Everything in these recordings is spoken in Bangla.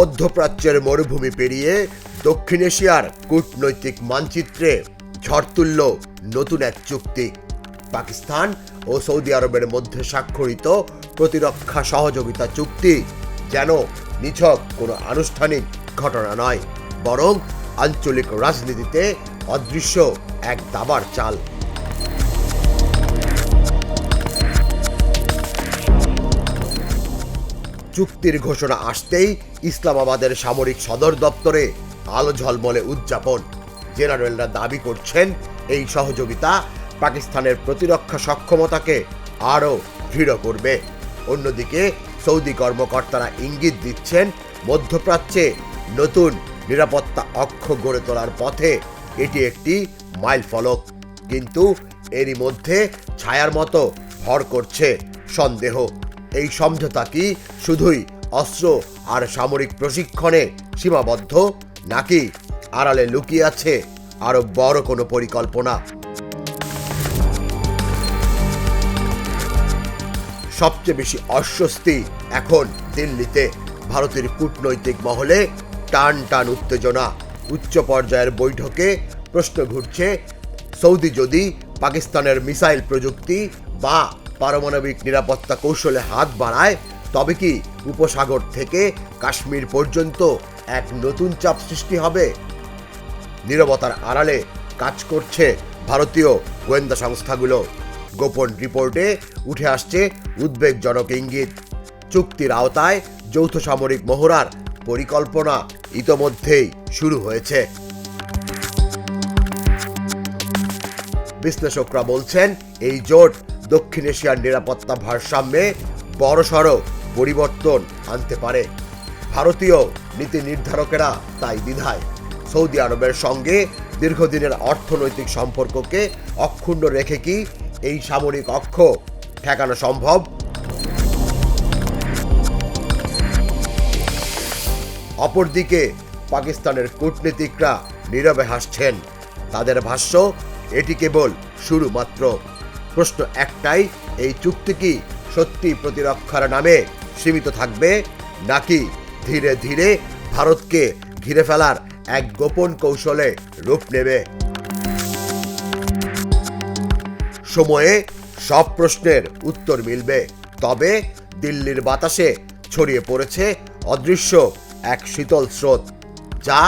মধ্যপ্রাচ্যের মরুভূমি পেরিয়ে দক্ষিণ এশিয়ার কূটনৈতিক মানচিত্রে ঝড় তুলল নতুন এক চুক্তি। পাকিস্তান ও সৌদি আরবের মধ্যে স্বাক্ষরিত প্রতিরক্ষা সহযোগিতা চুক্তি যেন নিছক কোনো আনুষ্ঠানিক ঘটনা নয়, বরং আঞ্চলিক রাজনীতিতে অদৃশ্য এক দাবার চাল। চুক্তির ঘোষণা আসতেই ইসলামাবাদের সামরিক সদর দপ্তরে আলো ঝলমলে উদযাপন। জেনারেলরা দাবি করছেন এই সহযোগিতা পাকিস্তানের প্রতিরক্ষা সক্ষমতাকে আরও দৃঢ় করবে। অন্যদিকে সৌদি কর্মকর্তারা ইঙ্গিত দিচ্ছেন মধ্যপ্রাচ্যে নতুন নিরাপত্তা অক্ষ গড়ে তোলার পথে এটি একটি মাইলফলক। কিন্তু এরই মধ্যে ছায়ার মতো ভর করছে সন্দেহ। এই সমঝোতা কি শুধুই অস্ত্র আর সামরিক প্রশিক্ষণে সীমাবদ্ধ, নাকি আড়ালে লুকিয়ে আছে আরো বড় কোনো পরিকল্পনা? সবচেয়ে বেশি অস্বস্তি এখন দিল্লিতে। ভারতের কূটনৈতিক মহলে টান টান উত্তেজনা। উচ্চ পর্যায়ের বৈঠকে প্রশ্ন ঘুরছে, সৌদি যদি পাকিস্তানের মিসাইল প্রযুক্তি বা পারমাণবিক নিরাপত্তা কৌশলে হাত বাড়ায়, তবে কি উপসাগর থেকে কাশ্মীর পর্যন্ত এক নতুন চাপ সৃষ্টি হবে? নীরবতার আড়ালে কাজ করছে ভারতীয় গোয়েন্দা সংস্থাগুলো। গোপন রিপোর্টে উঠে আসছে উদ্বেগজনক ইঙ্গিত। চুক্তির আওতায় যৌথ সামরিক মহড়ার পরিকল্পনা ইতোমধ্যেই শুরু হয়েছে। বিশ্লেষকরা বলছেন, এই জোট দক্ষিণ এশিয়ার নিরাপত্তা ভারসাম্যে বড়সড় পরিবর্তন আনতে পারে। ভারতীয় নীতি নির্ধারকেরা তাই দ্বিধায়। সৌদি আরবের সঙ্গে দীর্ঘদিনের অর্থনৈতিক সম্পর্ককে অক্ষুণ্ণ রেখে কি এই সামরিক অক্ষ ঠেকানো সম্ভব? অপরদিকে পাকিস্তানের কূটনীতিকরা নীরবে হাসছেন। তাদের ভাষ্য, এটি কেবল শুরু মাত্র। প্রশ্ন একটাই, এই চুক্তি কি সত্যি প্রতিরক্ষার নামে সীমিত থাকবে, নাকি ধীরে ধীরে ভারতকে ঘিরে ফেলার এক গোপন কৌশলে রূপ নেবে? সময়ে সব প্রশ্নের উত্তর মিলবে। তবে দিল্লির বাতাসে ছড়িয়ে পড়েছে অদৃশ্য এক শীতল স্রোত, যা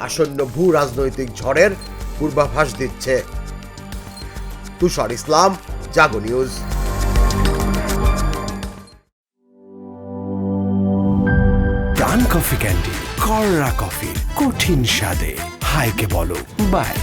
আসন্ন ভূ রাজনৈতিক ঝড়ের পূর্বাভাস দিচ্ছে। তুষার ইসলাম, জাগো নিউজ। প্রাণ কফি ক্যান্ডি, কররা কফি, কঠিন স্বাদে হাইকে বলো বাই।